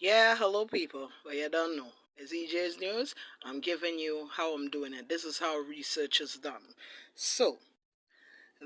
Yeah, hello people. Well, you don't know. It's EJ's News. I'm giving you how I'm doing it. This is how research is done. So,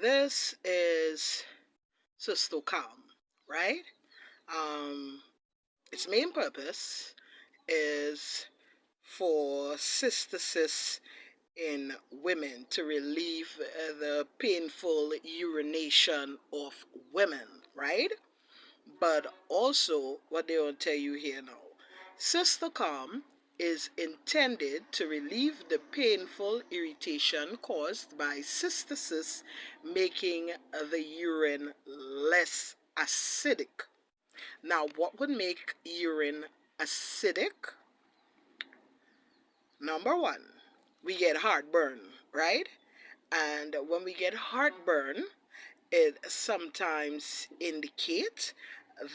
this is Sisto Calm, right? Um, its main purpose is for cystitis in women to relieve the painful urination of women, right? But also, what they will tell you here now, Sister Calm is intended to relieve the painful irritation caused by cystitis, making the urine less acidic. Now, what would make urine acidic? Number one, we get heartburn, right? And when we get heartburn, it sometimes indicates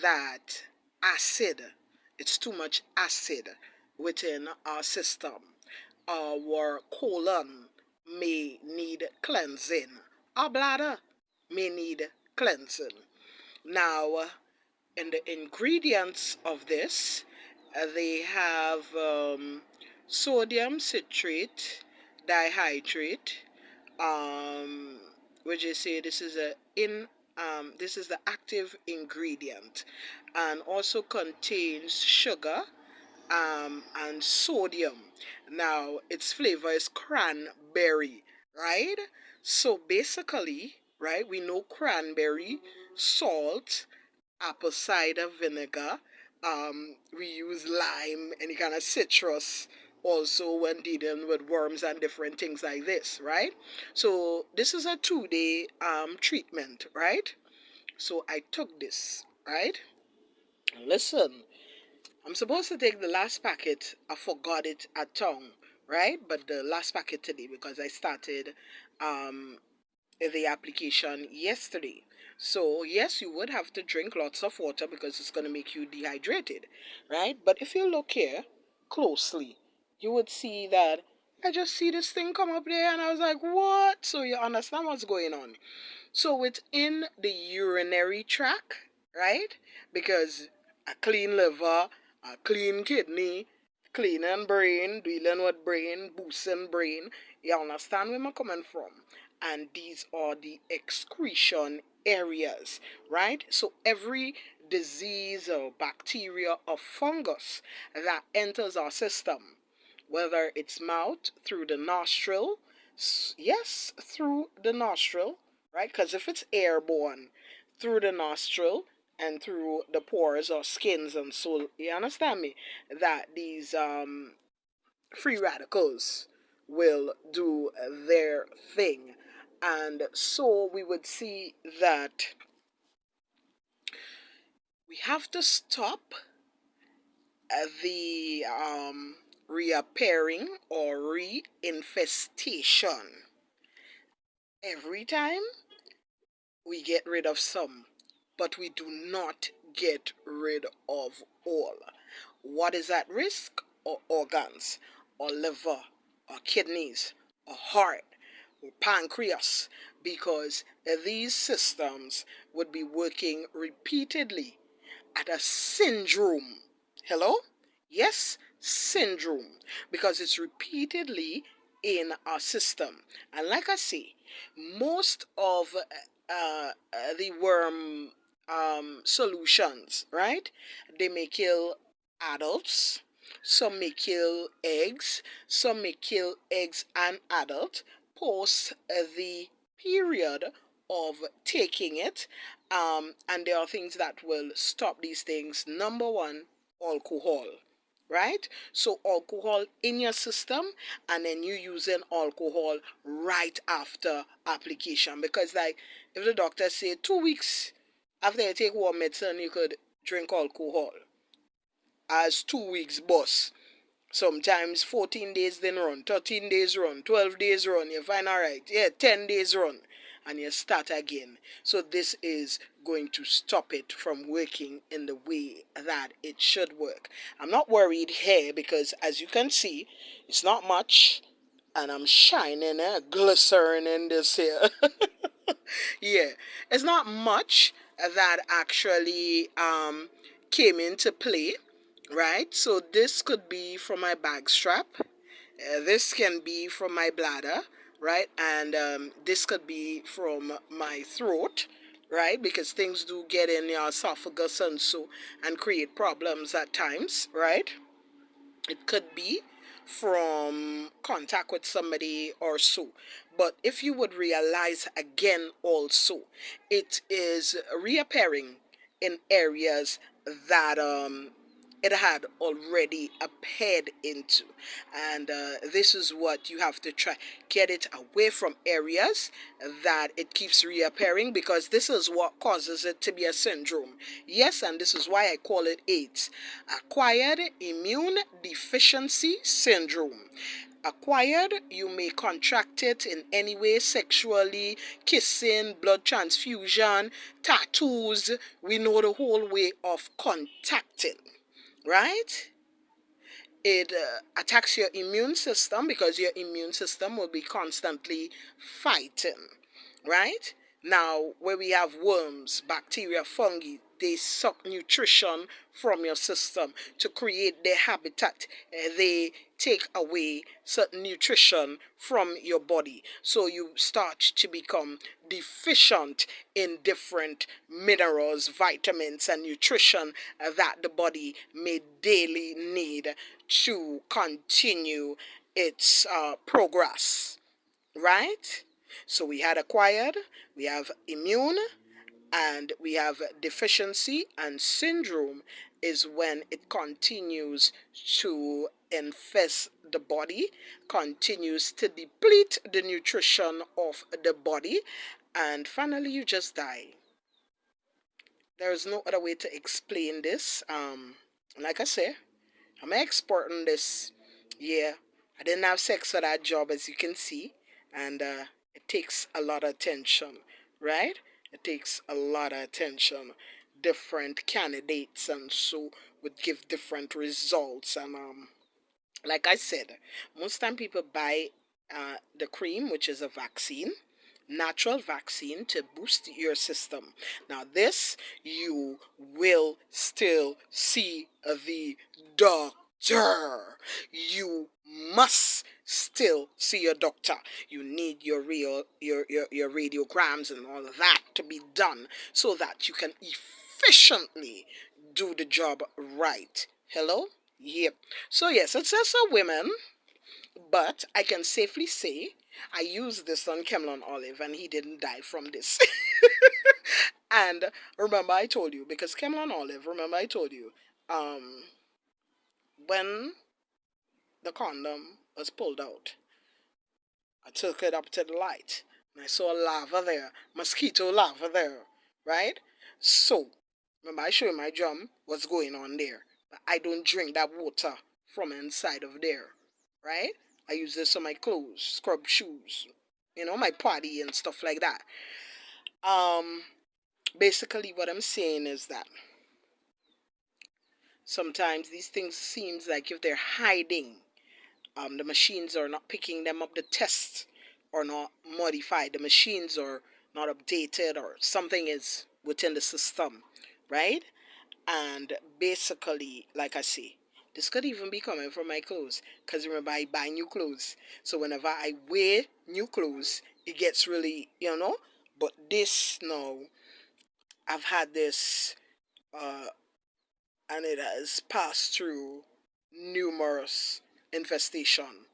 that acid, it's too much acid within our system. Our colon may need cleansing. Our bladder may need cleansing. Now, in the ingredients of this, they have sodium citrate, dihydrate, um, would you say this is this is the active ingredient, and also contains sugar and sodium. Now its flavor is cranberry, right? So basically, right, we know cranberry, salt, apple cider vinegar. We use lime, any kind of citrus also when dealing with worms and different things like this, right? So this is a 2 day treatment, right? So I took this, right? Listen, I'm supposed to take the last packet. I forgot it at town, right? But the last packet today because I started um, the application yesterday. So, yes, you would have to drink lots of water because it's going to make you dehydrated, right? But if you look here closely, you would see that I just see this thing come up there and I was like, what? So, you understand what's going on. So, it's in the urinary tract, right? Because a clean liver, a clean kidney, clean and brain, dealing with brain, boosting brain. You understand where I'm coming from? And these are the excretion areas, right? So every disease or bacteria or fungus that enters our system, whether it's mouth, through the nostril, yes, through the nostril, right? Because if it's airborne, through the nostril and through the pores or skins and so, you understand me? That these free radicals will do their thing. And so we would see that we have to stop the reappearing or reinfestation. Every time we get rid of some, but we do not get rid of all. What is at risk? Or organs, or liver, or kidneys, or heart, or pancreas, because these systems would be working repeatedly at a syndrome. Hello? Yes, syndrome, because it's repeatedly in our system. And like I say, most of the worm solutions, right? They may kill adults, some may kill eggs, some may kill eggs and adult post the period of taking it. And there are things that will stop these things. Number one, alcohol, right? So alcohol in your system, and then you using alcohol right after application, because like if the doctor say 2 weeks after you take warm medicine you could drink alcohol, as 2 weeks boss, sometimes 14 days then run, 13 days run, 12 days run, you find all right, yeah, 10 days run, and you start again. So this is going to stop it from working in the way that it should work. I'm not worried here because as you can see, it's not much, and I'm shining, glycerin in this here. Yeah, it's not much that actually came into play, right? So this could be from my back strap. This can be from my bladder, right? And this could be from my throat, right? Because things do get in your esophagus and so and create problems at times, right? It could be from contact with somebody or so. But if you would realize again also, it is reappearing in areas that it had already appeared into. And this is what you have to try. Get it away from areas that it keeps reappearing, because this is what causes it to be a syndrome. Yes, and this is why I call it AIDS. Acquired Immune Deficiency Syndrome. Acquired, you may contract it in any way, sexually, kissing, blood transfusion, tattoos. We know the whole way of contacting, right? It attacks your immune system because your immune system will be constantly fighting, right? Now, where we have worms, bacteria, fungi, they suck nutrition from your system to create their habitat. They take away certain nutrition from your body. So you start to become deficient in different minerals, vitamins, and nutrition that the body may daily need to continue its progress, right? So we had acquired, we have immune, and we have deficiency, and syndrome is when it continues to infest the body, continues to deplete the nutrition of the body, and finally you just die. There is no other way to explain this. Like I say, I'm an expert on this. Yeah, I didn't have sex for that job, as you can see, and it takes a lot of attention, right? It takes a lot of attention. Different candidates and so would give different results, and like I said, most time people buy the cream, which is a vaccine, natural vaccine to boost your system. Now, this you will still see the doctor. You must still see your doctor. You need your real your radiograms and all of that to be done so that you can efficiently do the job right. Hello? Yep. So yes, it says a women, but I can safely say I used this on Cameron Olive and he didn't die from this. And remember I told you, because Cameron Olive, remember I told you, um, when the condom was pulled out, I took it up to the light and I saw lava there, mosquito lava there, right? So, remember I showed you my drum, what's going on there. But I don't drink that water from inside of there, right? I use this on my clothes, scrub shoes, my potty and stuff like that. Um, Basically what I'm saying is that sometimes these things seems like if they're hiding, the machines are not picking them up, the tests are not modified, the machines are not updated, or something is within the system, right? And basically, like I say, this could even be coming from my clothes, because remember I buy new clothes, so whenever I wear new clothes it gets really, but this now, I've had this uh and it has passed through numerous infestation,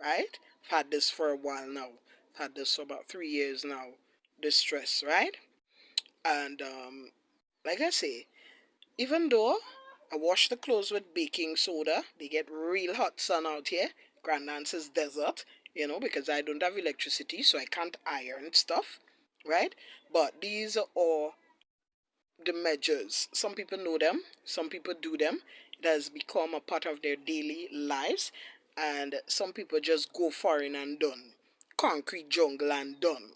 right? I've had this for a while now. I've had this for about 3 years now. This stress, right? And like I say, even though I wash the clothes with baking soda, they get real hot sun out here. Grand Nance's desert, because I don't have electricity, so I can't iron stuff, right? But these are all the measures. Some people know them, some people do them. It has become a part of their daily lives, and some people just go foreign and done. Concrete jungle and done.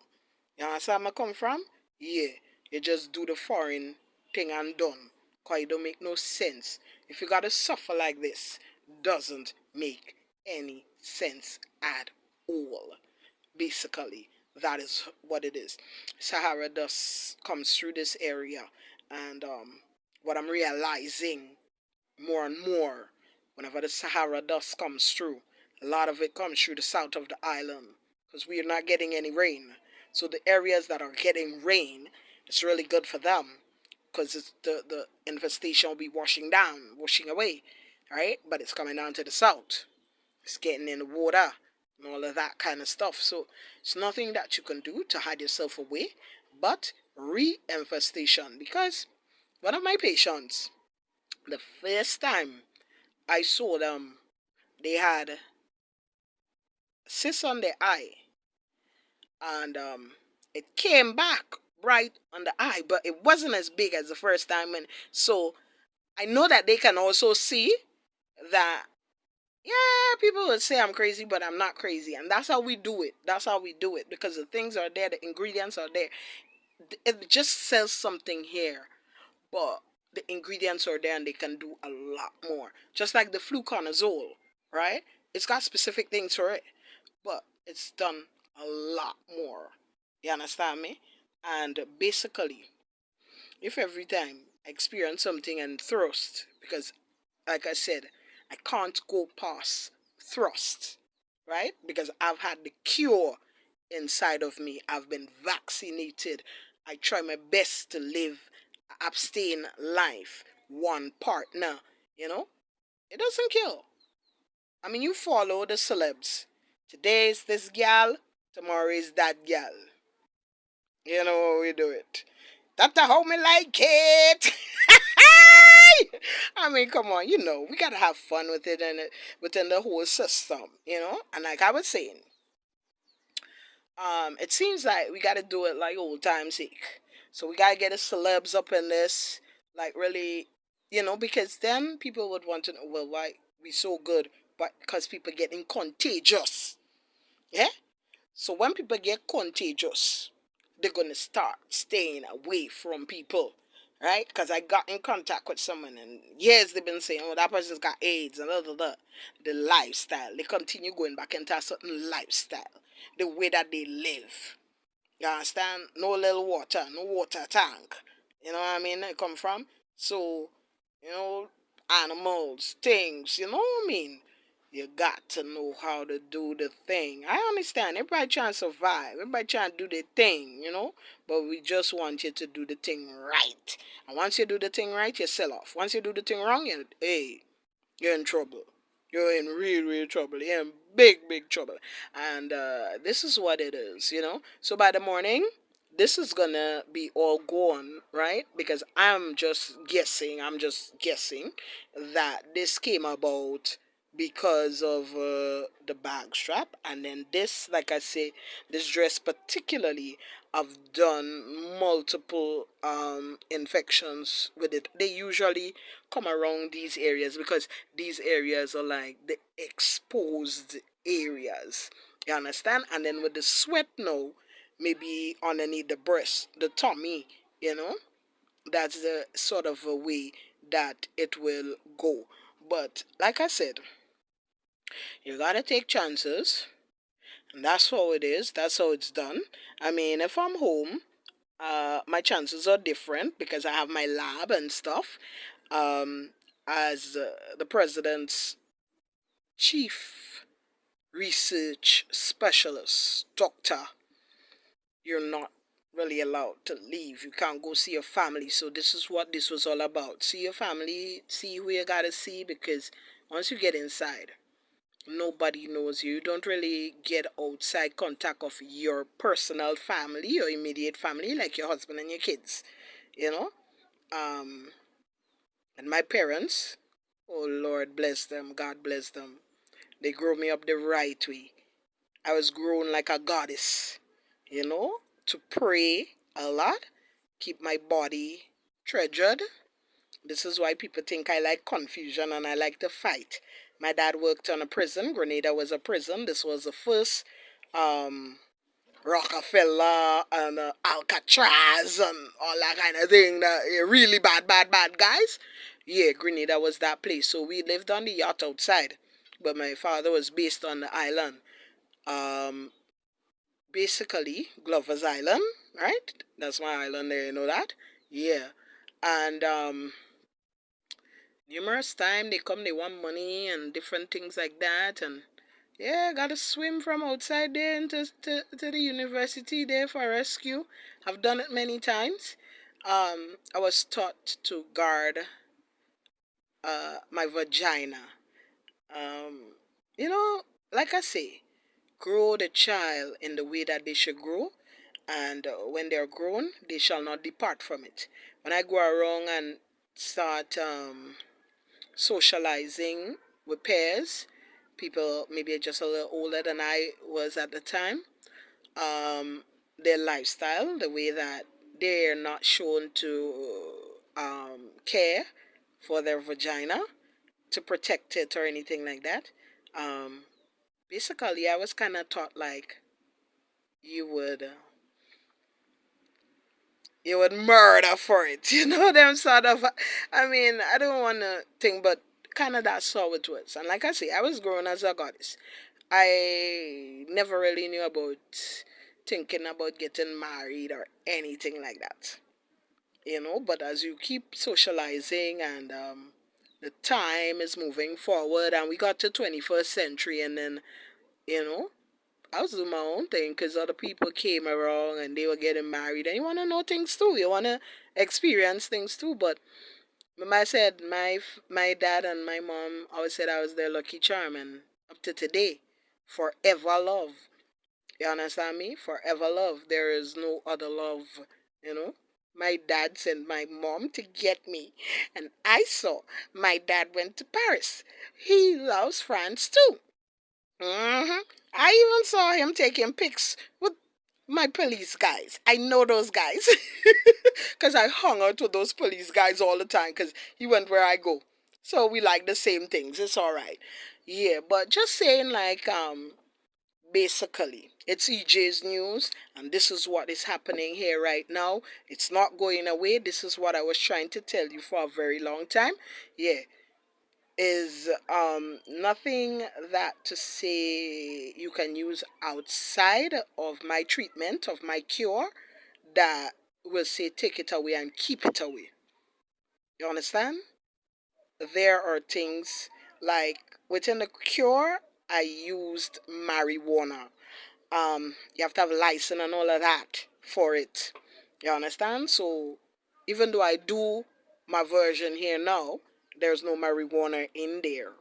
You understand where I come from? Yeah, you just do the foreign thing and done. Cause it don't make no sense. If you gotta suffer like this, doesn't make any sense at all. Basically, that is what it is. Sahara dust comes through this area, and what I'm realizing more and more whenever the Sahara dust comes through. A lot of it comes through the south of the island because we are not getting any rain. So the areas that are getting rain, it's really good for them because the infestation will be washing down, washing away, right? But it's coming down to the south. It's getting in the water and all of that kind of stuff. So it's nothing that you can do to hide yourself away, but re-infestation. Because one of my patients, the first time I saw them, they had cysts on their eye, and it came back right on the eye, but it wasn't as big as the first time. And so I know that they can also see that. Yeah, people would say I'm crazy, but I'm not crazy, and that's how we do it. That's how we do it because the things are there, the ingredients are there. It just says something here, but the ingredients are there and they can do a lot more. Just like the fluconazole, right? It's got specific things for it, but it's done a lot more. You understand me? And basically, if every time I experience something and thrust, because like I said, I can't go past thrust, right? Because I've had the cure inside of me. I've been vaccinated. I try my best to live abstain life, one partner, you know? It doesn't kill. I mean, you follow the celebs. Today is this gal, tomorrow is that gal. You know how we do it. That's how me like it. I mean, come on, we gotta have fun with it and within the whole system. And like I was saying, it seems like we gotta do it like old time's sake. So we gotta get the celebs up in this, like really, because then people would want to know, well, why we so good, but because people getting contagious, yeah. So when people get contagious, they're gonna start staying away from people, right? Because I got in contact with someone, and yes, they've been saying, "Oh, that person's got AIDS," and the lifestyle. They continue going back into a certain lifestyle, the way that they live. You understand? No little water, no water tank. You know what I mean? They come from. So, you know, animals, things, you know what I mean? You got to know how to do the thing. I understand. Everybody trying to survive. Everybody trying to do their thing. But we just want you to do the thing right. And once you do the thing right, you sell off. Once you do the thing wrong, you're in trouble. You're in real, real trouble. You're in big, big trouble. And this is what it is. So by the morning, this is gonna be all gone, right? Because I'm just guessing that this came about because of the bag strap. And then this, like I say, this dress particularly, I've done multiple infections with it. They usually come around these areas because these areas are like the exposed areas. You understand? And then with the sweat now, maybe underneath the breast, the tummy, you know, that's the sort of a way that it will go. But like I said, you gotta take chances, and that's how it is. That's how it's done. I mean, if I'm home, my chances are different because I have my lab and stuff. Um, as the president's chief research specialist, doctor, you're not really allowed to leave. You can't go see your family. So this is what this was all about. See your family, see who you gotta see, because once you get inside, nobody knows you. You don't really get outside contact of your personal family, your immediate family, like your husband and your kids. You know? Um and my parents, oh Lord bless them, God bless them. They grew me up the right way. I was grown like a goddess, to pray a lot, keep my body treasured. This is why people think I like confusion and I like to fight. My dad worked on a prison. Grenada was a prison. This was the first um, Rockefeller and Alcatraz and all that kind of thing. That really bad, bad, bad guys. Yeah, Grenada was that place. So we lived on the yacht outside, but my father was based on the island. Um, Basically, Glover's Island, right? That's my island there. You know that? Yeah, and Numerous time they come, they want money and different things like that, and yeah, gotta swim from outside there into to the university there for rescue. I've done it many times. I was taught to guard my vagina. Um, you know, like I say, grow the child in the way that they should grow, and when they're grown, they shall not depart from it. When I go around and start socializing with peers, people maybe just a little older than I was at the time, um, their lifestyle, the way that they're not shown to care for their vagina, to protect it or anything like that. Um, Basically, I was kind of taught like you would you would murder for it. You know them sort of. I mean, I don't want to think, but kind of that's how it was. And like I say, I was grown as a goddess. I never really knew about thinking about getting married or anything like that. You know, but as you keep socializing and the time is moving forward, and we got to 21st century, and then you know I was doing my own thing because other people came around and they were getting married, and you want to know things too. You want to experience things too. But I said, my dad and my mom always said I was their lucky charm, and up to today, forever love. You understand me? Forever love. There is no other love. You know. My dad sent my mom to get me, and I saw my dad went to Paris. He loves France too. hmm I even saw him taking pics with my police guys. I know those guys because I hung out with those police guys all the time because he went where I go. So we like the same things. It's all right. Yeah, but just saying like basically it's EJ's news and this is what is happening here right now. It's not going away. This is what I was trying to tell you for a very long time. Yeah, is nothing that to say you can use outside of my treatment, of my cure, that will say take it away and keep it away. You understand? There are things like within the cure, I used marijuana. You have to have a license and all of that for it. You understand? So even though I do my version here now, there's no marijuana in there.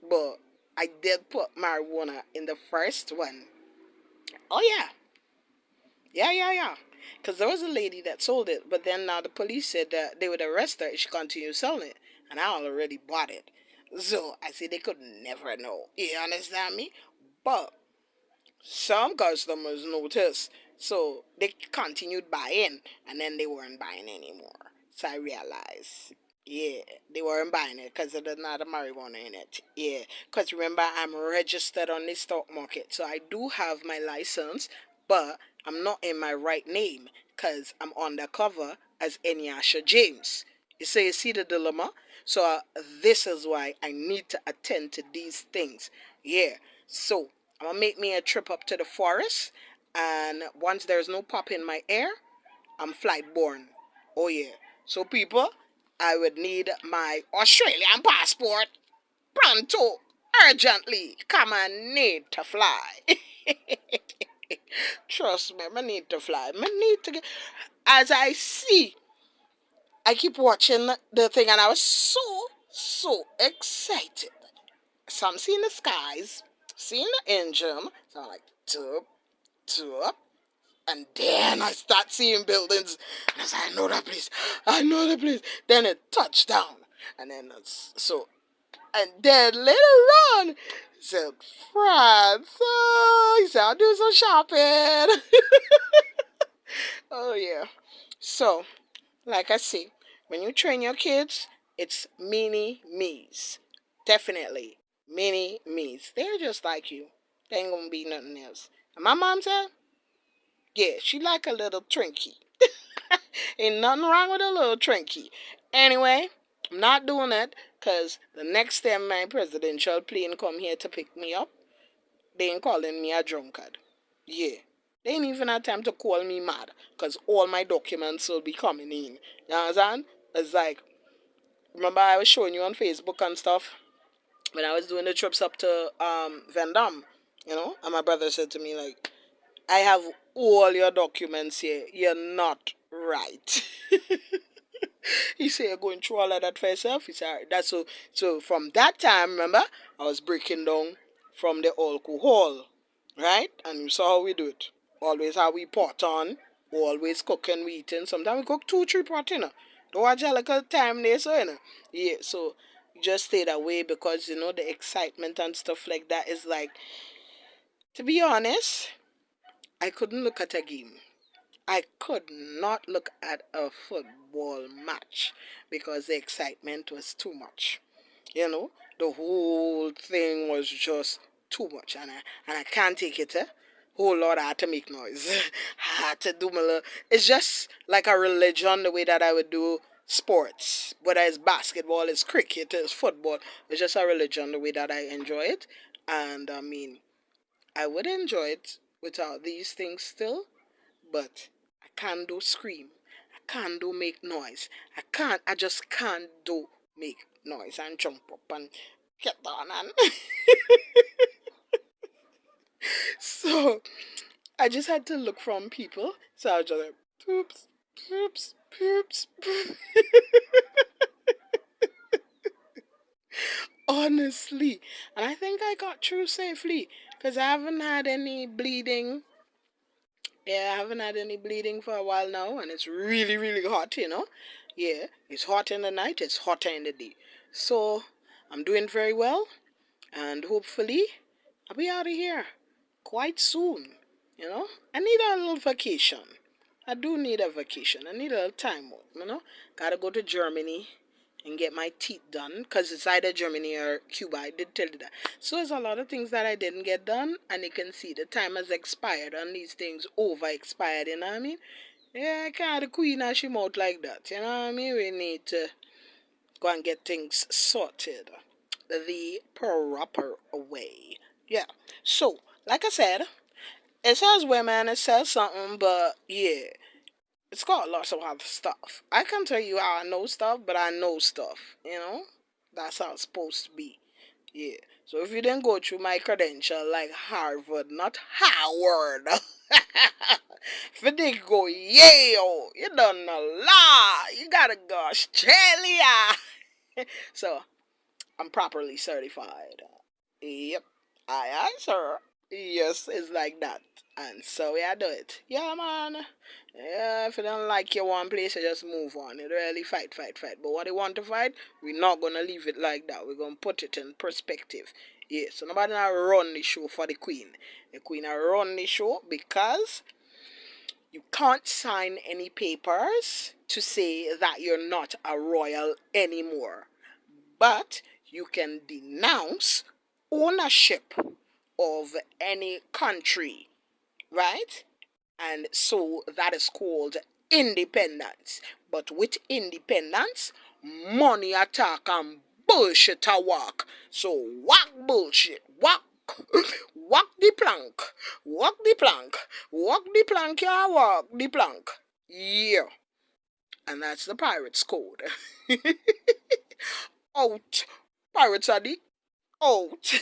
But I did put marijuana in the first one. Oh yeah, yeah. Because there was a lady that sold it, but then now the police said that they would arrest her if she continued selling it, and I already bought it. So I said they could never know. You understand me? But some customers noticed, so they continued buying, and then they weren't buying anymore. So I realized, yeah, they weren't buying it because there's not a marijuana in it. Yeah, because remember, I'm registered on the stock market, so I do have my license, but I'm not in my right name because I'm undercover as Enyasha James. You see the dilemma? So this is why I need to attend to these things. Yeah. So I'm gonna make me a trip up to the forest, and once there's no pop in my air, I'm flight borne. Oh yeah. So people, I would need my Australian passport pronto, urgently. Come on, need to fly. Trust me, I need to fly. I need to get. As I see, I keep watching the thing, and I was so excited. So I'm seeing the skies, seeing the engine. So I'm like, tup, tup. And then I start seeing buildings. And I said, I know that place. I know that place. Then it touched down. And then so, and then later on, he said, France. Oh, he said, I'll do some shopping. Oh, yeah. So, like I say, when you train your kids, it's mini me's. Definitely mini me's. They're just like you. They ain't gonna be nothing else. And my mom said, yeah, she like a little Trinky. Ain't nothing wrong with a little Trinky. Anyway, I'm not doing it because the next time my presidential plane come here to pick me up, they ain't calling me a drunkard. Yeah. They ain't even had time to call me mad because all my documents will be coming in. You understand? It's like Remember I was showing you on Facebook and stuff when I was doing the trips up to Van Damme, and my brother said to me like, I have all your documents here. You're not right. He said, you're going through all of that for yourself. He said, that's so from that time, remember, I was breaking down from the alcohol, right? And you saw how we do it. Always how we pot on, always cooking, we eating. Sometimes we cook 2, 3 pot, Don't watch a little time there, so, Yeah, so just stayed away because, the excitement and stuff like that is like, to be honest, I couldn't look at a game. I could not look at a football match because the excitement was too much. You know, the whole thing was just too much, and I can't take it. Oh Lord, I had to make noise. I had to do my little. It's just like a religion, the way that I would do sports, whether it's basketball, it's cricket, it's football. It's just a religion, the way that I enjoy it, and I mean, I would enjoy it without these things still, but I can't do scream. I can't do make noise. I just can't do make noise and jump up and get down and so I just had to look from people. So I was just like poops, poops, poops, poops. Honestly. And I think I got through safely because I haven't had any bleeding. Yeah, I haven't had any bleeding for a while now, and it's really, really hot. Yeah, it's hot in the night, it's hotter in the day. So, I'm doing very well, and hopefully, I'll be out of here quite soon. I need a little vacation. I do need a vacation. I need a little time out. Gotta go to Germany and get my teeth done because it's either Germany or Cuba. I did tell you that. So there's a lot of things that I didn't get done, and you can see the time has expired and these things over expired. You know what I mean? Yeah, I can't the queen and she out like that. You know what I mean? We need to go and get things sorted the proper way. Yeah. So, like I said, it says women, it says something, but yeah, it's got lots of other stuff. I can tell you how I know stuff, but I know stuff. That's how it's supposed to be. Yeah. So if you didn't go through my credential like Harvard, not Howard. If you didn't go Yale, you done a lot. You gotta go Australia. So I'm properly certified. Yep. Aye, sir. Yes, it's like that. And so yeah, do it. Yeah, man. Yeah, if you don't like your one place, you just move on. You really fight, fight, fight. But what you want to fight, we're not gonna leave it like that. We're gonna put it in perspective. Yeah, so nobody not run the show for the queen. The queen run the show because you can't sign any papers to say that you're not a royal anymore. But you can denounce ownership of any country, right? And so that is called independence. But with independence, money attack and bullshit a walk. So walk bullshit, walk. Walk the plank, walk the plank, walk the plank, yeah, walk the plank. Yeah, and that's the pirate's code. Out. Pirates are the out.